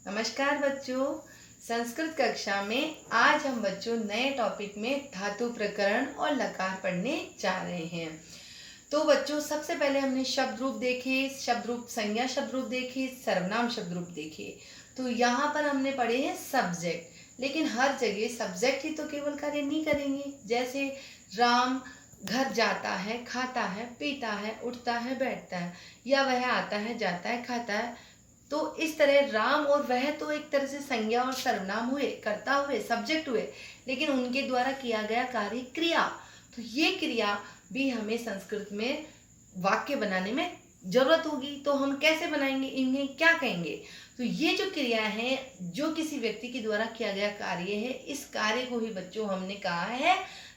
नमस्कार बच्चों। संस्कृत कक्षा में आज हम बच्चों नए टॉपिक में धातु प्रकरण और लकार पढ़ने जा रहे हैं। तो बच्चों सबसे पहले हमने शब्द रूप देखे, शब्द रूप संज्ञा शब्द रूप देखे, सर्वनाम शब्द रूप देखे। तो यहाँ पर हमने पढ़े हैं सब्जेक्ट, लेकिन हर जगह सब्जेक्ट ही तो केवल कार्य नहीं करेंगे। जैसे राम घर जाता है, खाता है, पीता है, उठता है, बैठता है, या वह आता है, जाता है, खाता है। तो इस तरह राम और वह तो एक तरह से संज्ञा और सर्वनाम हुए, कर्ता हुए, सब्जेक्ट हुए, लेकिन उनके द्वारा किया गया कार्य क्रिया। तो ये क्रिया भी हमें संस्कृत में वाक्य बनाने में जरूरत होगी। तो हम कैसे बनाएंगे, इन्हें क्या कहेंगे? तो ये जो क्रिया है, जो किसी व्यक्ति के द्वारा किया गया कार्य है, इस कार्य को ही बच्चों हमने कहा है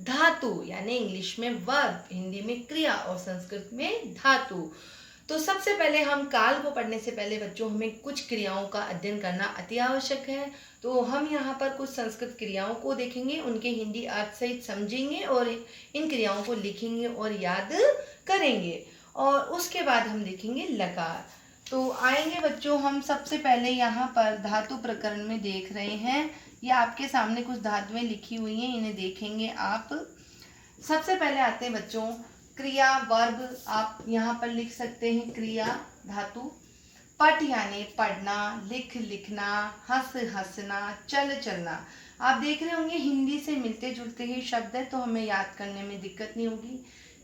धातु, यानी इंग्लिश में वर्ब, हिंदी में क्रिया और संस्कृत में धातु। तो सबसे पहले हम काल को पढ़ने से पहले बच्चों हमें कुछ क्रियाओं का अध्ययन करना अति आवश्यक है। तो हम यहाँ पर कुछ संस्कृत क्रियाओं को देखेंगे, उनके हिंदी अर्थ सहित समझेंगे और इन क्रियाओं को लिखेंगे और याद करेंगे, और उसके बाद हम देखेंगे लकार। तो आएंगे बच्चों, हम सबसे पहले यहाँ पर धातु प्रकरण में देख रहे हैं। ये आपके सामने कुछ धातुएं लिखी हुई हैं, इन्हें देखेंगे आप। सबसे पहले आते हैं बच्चों क्रिया वर्ब। आप यहाँ पर लिख सकते हैं क्रिया धातु। पठ यानी पढ़ना, लिख लिखना, हंस हंसना, चल चलना। आप देख रहे होंगे हिंदी से मिलते जुलते ही शब्द है, तो हमें याद करने में दिक्कत नहीं होगी।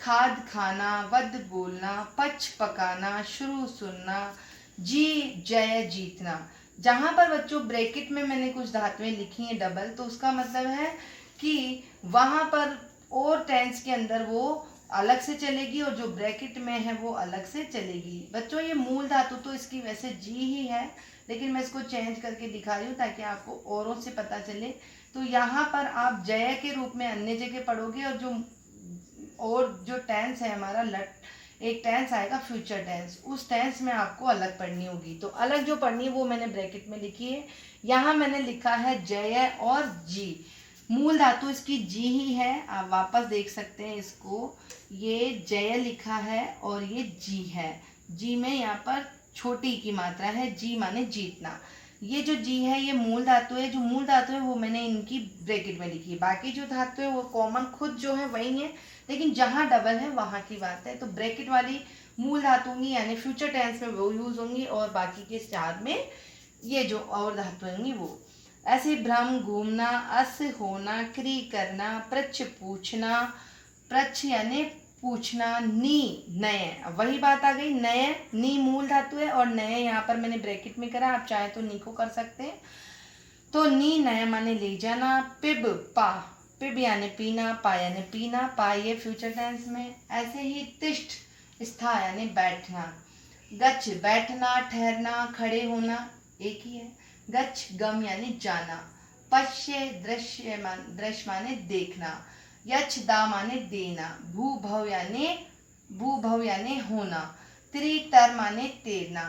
खाद खाना, वध बोलना, पच पकाना, शुरू सुनना, जी जय जीतना। जहां पर बच्चों ब्रैकेट में मैंने कुछ धातुएं लिखी हैं डबल, तो उसका मतलब है कि वहां पर और टेंस के अंदर वो अलग से चलेगी और जो ब्रैकेट में है वो अलग से चलेगी। बच्चों ये मूल धातु तो इसकी वैसे जी ही है, लेकिन मैं इसको चेंज करके दिखा रही हूँ ताकि आपको औरों से पता चले। तो यहाँ पर आप जय के रूप में अन्य जगह पढ़ोगे, और जो टेंस है हमारा एक टेंस आएगा फ्यूचर टेंस, उस टेंस में आपको अलग पढ़नी होगी। तो अलग जो पढ़नी है वो मैंने ब्रैकेट में लिखी है। यहाँ मैंने लिखा है जय और जी। मूल धातु इसकी जी ही है, आप वापस देख सकते हैं इसको। ये जय लिखा है और ये जी है। जी में यहाँ पर छोटी की मात्रा है, जी माने जीतना। ये जो जी है ये मूल धातु है। जो मूल धातु है वो मैंने इनकी ब्रैकेट में लिखी है। बाकी जो धातु है वो कॉमन खुद जो है वही है, लेकिन जहाँ डबल है वहाँ की बात है। तो ब्रैकेट वाली मूल धातु होंगी, यानी फ्यूचर टेंस में वो यूज होंगी, और बाकी के चार में ये जो और धातु होंगी वो। ऐसे भ्रम घूमना, अस होना, क्री करना, प्रच्छ पूछना, प्रच्छ यानी पूछना, नी नय, वही बात आ गई। नय नी मूल धातु है और नय यहाँ पर मैंने ब्रैकेट में करा, आप चाहे तो नी को कर सकते हैं। तो नी नय माने ले जाना। पिब पा, पिब यानी पीना, पा यानी पीना, पा ये फ्यूचर टेंस में। ऐसे ही तिष्ठ स्था यानी बैठना। गच्छ बैठना, ठहरना, खड़े होना, एक ही है। गच्छ गम यानी जाना। पश्य दृश्य माने देखना। यच्छ दा माने देना। भू भव यानी होना। त्रि तर माने तैरना।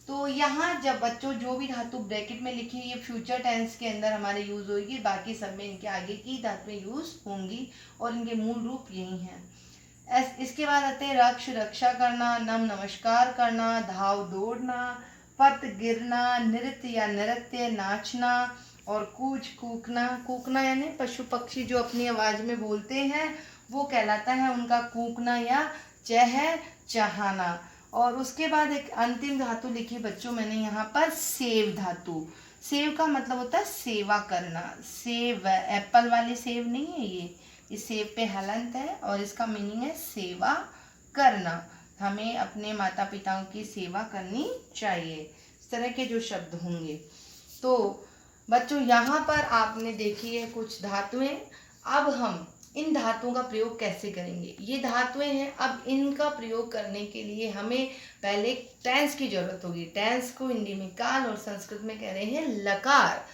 तो यहाँ जब बच्चों जो भी धातु ब्रैकेट में लिखी है ये फ्यूचर टेंस के अंदर हमारे यूज होगी, बाकी सब में इनके आगे की धातुएं यूज होंगी और इनके मूल रूप यही हैं। इसके बाद आते हैं रक्ष रक्षा करना, नमस्कार करना, धाव दौड़ना, पत गिरना, नृत्य या नृत्य नाचना, और कूच कूकना। कूकना यानी पशु पक्षी जो अपनी आवाज में बोलते हैं वो कहलाता है उनका कूकना या चहचहाना। और उसके बाद एक अंतिम धातु लिखी बच्चों मैंने यहाँ पर सेव धातु। सेव का मतलब होता है सेवा करना। सेव एप्पल वाली सेव नहीं है ये, इस सेव पे हलंत है और इसका मीनिंग है सेवा करना। हमें अपने माता पिताओं की सेवा करनी चाहिए, इस तरह के जो शब्द होंगे। तो बच्चों यहाँ पर आपने देखी है कुछ धातुएं। अब हम इन धातुओं का प्रयोग कैसे करेंगे? ये धातुएं हैं, अब इनका प्रयोग करने के लिए हमें पहले टेंस की जरूरत होगी। टेंस को हिंदी में काल और संस्कृत में कह रहे हैं लकार।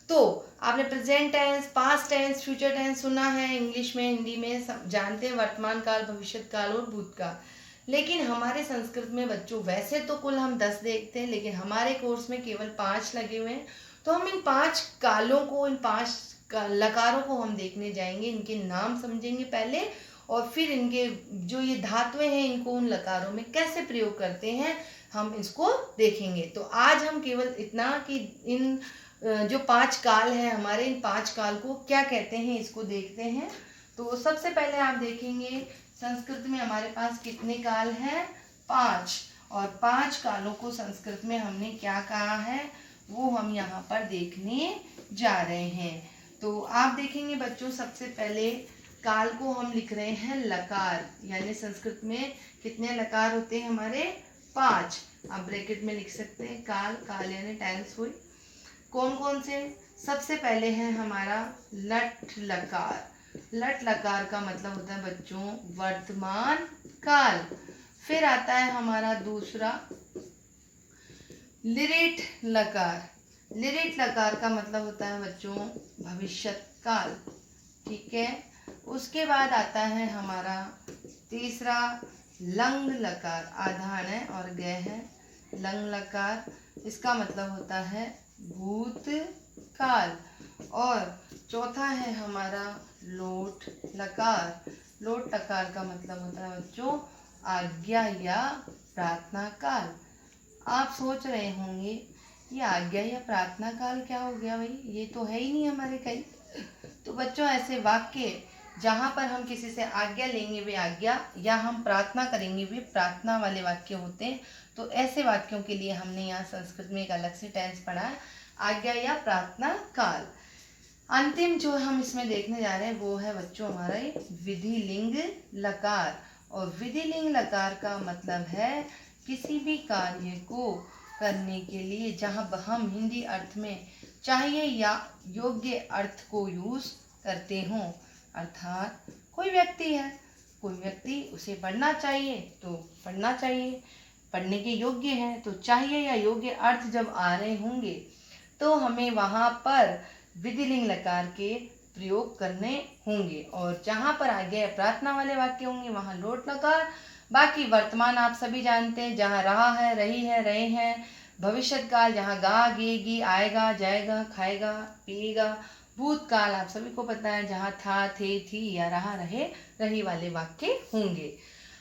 तो आपने present tense, past tense, future tense सुना है इंग्लिश में, हिंदी में जानते हैं वर्तमान काल, भविष्य काल और भूतकाल। लेकिन हमारे संस्कृत में बच्चों वैसे तो कुल हम 10 देखते हैं, लेकिन हमारे कोर्स में केवल 5 लगे हुए हैं। तो हम इन 5 कालों को, इन 5 लकारों को हम देखने जाएंगे, इनके नाम समझेंगे पहले, और फिर इनके जो ये धातुएं हैं इनको उन लकारों में कैसे प्रयोग करते हैं हम इसको देखेंगे। तो आज हम केवल इतना कि इन जो 5 काल है हमारे, इन 5 काल को क्या कहते हैं इसको देखते हैं। तो सबसे पहले आप देखेंगे संस्कृत में हमारे पास कितने काल हैं, 5। और 5 कालों को संस्कृत में हमने क्या कहा है वो हम यहाँ पर देखने जा रहे हैं। तो आप देखेंगे बच्चों, सबसे पहले काल को हम लिख रहे हैं लकार, यानी संस्कृत में कितने लकार होते हैं हमारे, 5। आप ब्रैकेट में लिख सकते हैं काल, काल यानी टाइम्स हुई। कौन कौन से, सबसे पहले है हमारा लट लकार। लट लकार का मतलब होता है बच्चों वर्तमान काल। फिर आता है हमारा दूसरा लिरिट लकार। लिरिट लकार का मतलब होता है बच्चों भविष्यत काल, ठीक है। उसके बाद आता है हमारा तीसरा लंग लकार, आधान है और गय है, लंग लकार, इसका मतलब होता है भूत काल। और चौथा है हमारा लोट लकार। लोट लकार का मतलब होता है बच्चों आज्ञा या प्रार्थना काल। आप सोच रहे होंगे ये आज्ञा या प्रार्थना काल क्या हो गया भाई, ये तो है ही नहीं हमारे कहीं। तो बच्चों ऐसे वाक्य जहाँ पर हम किसी से आज्ञा लेंगे वे आज्ञा, या हम प्रार्थना करेंगे वे प्रार्थना वाले वाक्य होते हैं। तो ऐसे वाक्यों के लिए हमने यहाँ संस्कृत में एक अलग से टेंस पढ़ा है, आज्ञा या प्रार्थना काल। अंतिम जो हम इसमें देखने जा रहे हैं वो है बच्चों हमारा विधिलिंग लकार। और विधिलिंग लकार का मतलब है किसी भी कार्य को करने के लिए जहाँ हम हिंदी अर्थ में चाहिए या योग्य अर्थ को यूज करते हों। अर्थात कोई व्यक्ति है, कोई व्यक्ति उसे पढ़ना चाहिए तो पढ़ना चाहिए, पढ़ने के योग्य है तो चाहिए या योग्य अर्थ जब आ रहे होंगे तो हमें वहाँ पर विधिलिंग लकार के प्रयोग करने होंगे। और जहाँ पर आज्ञा या प्रार्थना वाले वाक्य होंगे वहाँ लोट लकार। बाकी वर्तमान आप सभी जानते हैं, जहाँ रहा है, रही है, रहे हैं। भविष्यत काल जहाँ गा गेगी, आएगा, जाएगा, खाएगा, पिएगा। भूतकाल आप सभी को पता है, जहाँ था, थे, थी या रहा, रहे, रही वाले वाक्य होंगे।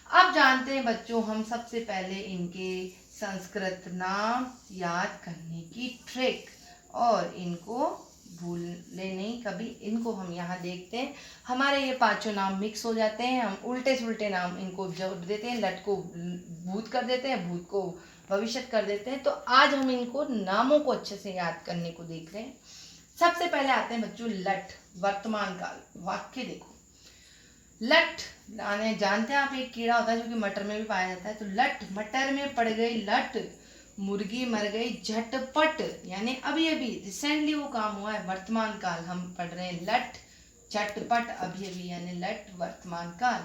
अब जानते हैं बच्चों हम सबसे पहले इनके संस्कृत नाम याद करने की ट्रिक, और इनको भूलने नहीं कभी, इनको हम यहाँ देखते हैं। हमारे ये 5 नाम मिक्स हो जाते हैं, हम उल्टे सुल्टे नाम इनको जोड़ देते हैं, लट को भूत कर देते हैं, भूत को भविष्य कर देते हैं। तो आज हम इनको नामों को अच्छे से याद करने को देख रहे हैं। सबसे पहले आते हैं बच्चों लट, वर्तमान काल। वाक्य देखो, लट जानते हैं आप, एक कीड़ा होता है जो कि मटर में भी पाया जाता है। तो लट मटर में पड़ गई लट, मुर्गी मर गई झटपट, यानी अभी अभी रिसेंटली वो काम हुआ है। वर्तमान काल हम पढ़ रहे हैं, लट झटपट अभी अभी, यानी लट वर्तमान काल।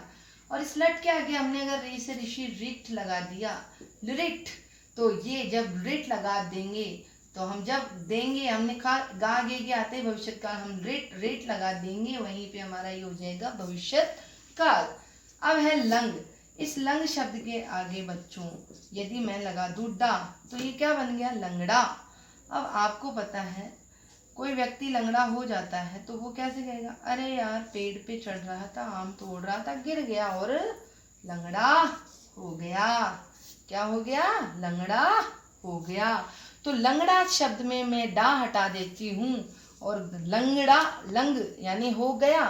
और इस लट के आगे हमने अगर री से ऋषि रिट लगा दिया, लिरिट, तो ये जब रिट लगा देंगे तो हम जब देंगे, हमने कहा गा गे आते हैं भविष्य काल, हम रेट लगा देंगे, वहीं पे हमारा ये हो जाएगा भविष्य काल। अब है लंग। इस लंग शब्द के आगे बच्चों यदि मैं लगा दूं डा तो ये क्या बन गया, लंगड़ा। अब आपको पता है कोई व्यक्ति लंगड़ा हो जाता है तो वो कैसे कहेगा, अरे यार पेड़ पे चढ़ रहा था, आम तोड़ रहा था, गिर गया और लंगड़ा हो गया। क्या हो गया, लंगड़ा हो गया। तो लंगड़ा शब्द में मैं डा हटा देती हूँ और लंगड़ा, लंग यानी हो गया,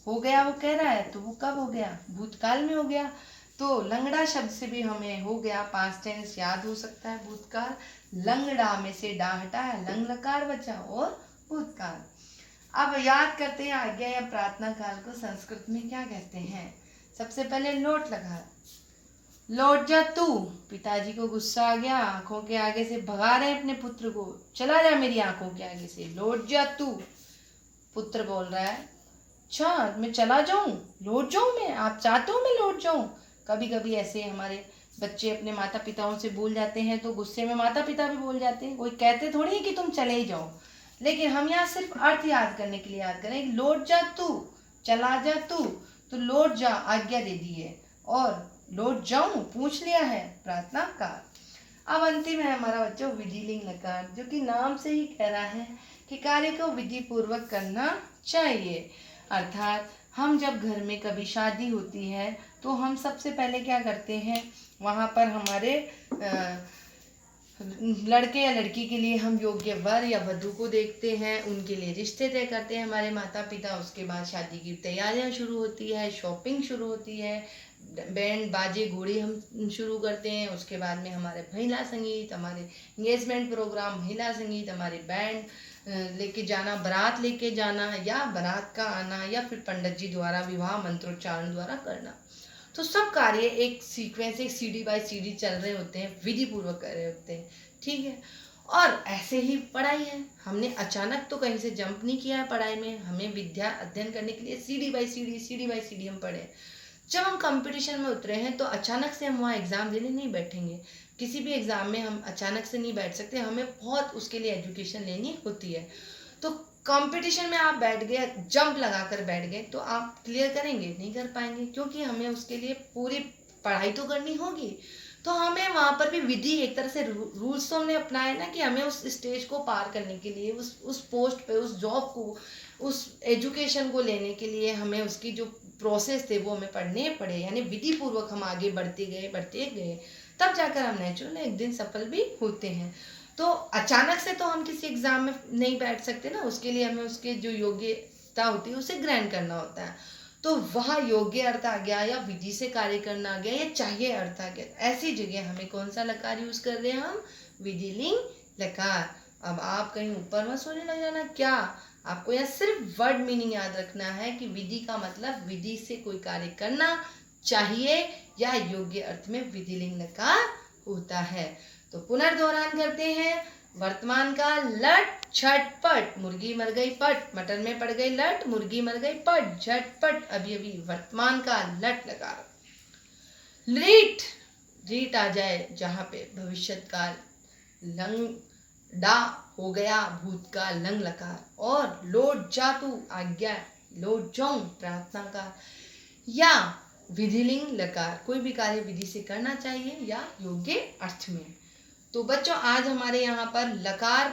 हो गया वो कह रहा है, तो वो कब हो गया, भूतकाल में हो गया। तो लंगड़ा शब्द से भी हमें हो गया पास्ट टेंस याद हो सकता है, भूतकाल। लंगड़ा में से डा हटाया, लंग लकार बचा और भूतकाल। अब याद करते हैं आज्ञा या प्रार्थना काल को संस्कृत में क्या कहते हैं। सबसे पहले लोट लगा, लौट जा तू। पिताजी को गुस्सा आ गया, आंखों के आगे से भगा रहे अपने पुत्र को, चला जा मेरी आंखों के आगे से, लौट जा तू। पुत्र बोल रहा है, अच्छा मैं चला जाऊं, लौट जाऊं मैं, आप चाहते हो मैं लौट जाऊं। कभी कभी ऐसे हमारे बच्चे अपने माता पिताओं से भूल जाते हैं तो गुस्से में माता पिता भी बोल जाते हैं। कोई कहते थोड़ी है कि तुम चले ही जाओ, लेकिन हम यहाँ सिर्फ अर्थ याद करने के लिए याद करें, लौट जा तू, चला जा तू। तो लौट जा आज्ञा दे दी है, और लौट जाऊं पूछ लिया है, प्रार्थना काल। अब अंतिम है हमारा बच्चों विधिलिंग लकार, जो कि नाम से ही कह रहा है कि कार्य को विधि पूर्वक करना चाहिए। अर्थात हम जब घर में कभी शादी होती है तो हम सबसे पहले क्या करते हैं, वहाँ पर हमारे लड़के या लड़की के लिए हम योग्य वर या वधू को देखते हैं, उनके लिए रिश्ते तय करते हैं हमारे माता पिता। उसके बाद शादी की तैयारियां शुरू होती है, शॉपिंग शुरू होती है, बैंड बाजे घोड़े हम शुरू करते हैं। उसके बाद में हमारे महिला संगीत, हमारे इंगेजमेंट प्रोग्राम, महिला संगीत, हमारे बैंड लेके जाना, बारात लेके जाना या बारात का आना, या फिर पंडित जी द्वारा विवाह मंत्रोच्चारण द्वारा करना। तो सब कार्य एक सीक्वेंस, एक सीढ़ी बाय सीढ़ी चल रहे होते हैं, विधि पूर्वक कर रहे होते हैं, ठीक है। और ऐसे ही पढ़ाई है, हमने अचानक तो कहीं से जंप नहीं किया है पढ़ाई में। हमें विद्या अध्ययन करने के लिए सीढ़ी बाय सीढ़ी हम पढ़े। जब हम कंपटीशन में उतरे हैं तो अचानक से हम वहाँ एग्ज़ाम देने नहीं बैठेंगे। किसी भी एग्ज़ाम में हम अचानक से नहीं बैठ सकते, हमें बहुत उसके लिए एजुकेशन लेनी होती है। तो कंपटीशन में आप बैठ गए, जंप लगा कर बैठ गए, तो आप क्लियर करेंगे? नहीं कर पाएंगे, क्योंकि हमें उसके लिए पूरी पढ़ाई तो करनी होगी। तो हमें वहाँ पर भी विधि, एक तरह से रूल्स तो हमने अपनाए ना, कि हमें उस स्टेज को पार करने के लिए, उस पोस्ट पे, उस जॉब को, उस एजुकेशन को लेने के लिए हमें उसकी जो प्रोसेस थे वो हमें पढ़ने पड़े। यानी विधि पूर्वक हम आगे बढ़ते गए, तब जाकर हम नेचुरल एक दिन सफल भी होते हैं। तो अचानक से तो हम किसी एग्जाम में नहीं बैठ सकते ना, उसके लिए हमें उसके जो योग्यता होती है उसे ग्रहण करना होता है। तो वह योग्य अर्थ आ गया, या विधि से कार्य करना आ गया, या चाहिए अर्थ आ गया, ऐसी जगह हमें कौन सा लकार यूज कर रहे हैं हम? विधिलिंग लकार। अब आप कहीं ऊपर मत सोचने लग जाना, क्या आपको यहाँ सिर्फ वर्ड मीनिंग याद रखना है कि विधि का मतलब विधि से कोई कार्य करना, चाहिए या योग्य अर्थ में विधिलिंग लकार होता है। तो पुनर्दोहरान करते हैं। वर्तमान का लट झटपट, मुर्गी मर गई पट, मटर में पड़ गई लट, मुर्गी मर गई पट, झटपट अभी अभी वर्तमान का लट लगा। रीट, रीट आ जाए जहां पे भविष्यत काल, लंग डा हो गया भूतकाल लंग लकार, और लौट जा तू आज्ञा, लौट जाऊं प्रार्थना का, या विधिलिंग लकार, कोई भी कार्य विधि से करना चाहिए या योग्य अर्थ में। तो बच्चों, आज हमारे यहाँ पर लकार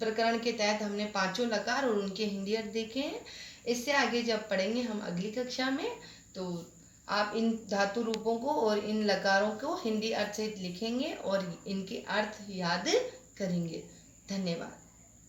प्रकरण के तहत हमने पांचों लकार और उनके हिंदी अर्थ देखे हैं। इससे आगे जब पढ़ेंगे हम अगली कक्षा में, तो आप इन धातु रूपों को और इन लकारों को हिंदी अर्थ सहित लिखेंगे और इनके अर्थ याद करेंगे। धन्यवाद।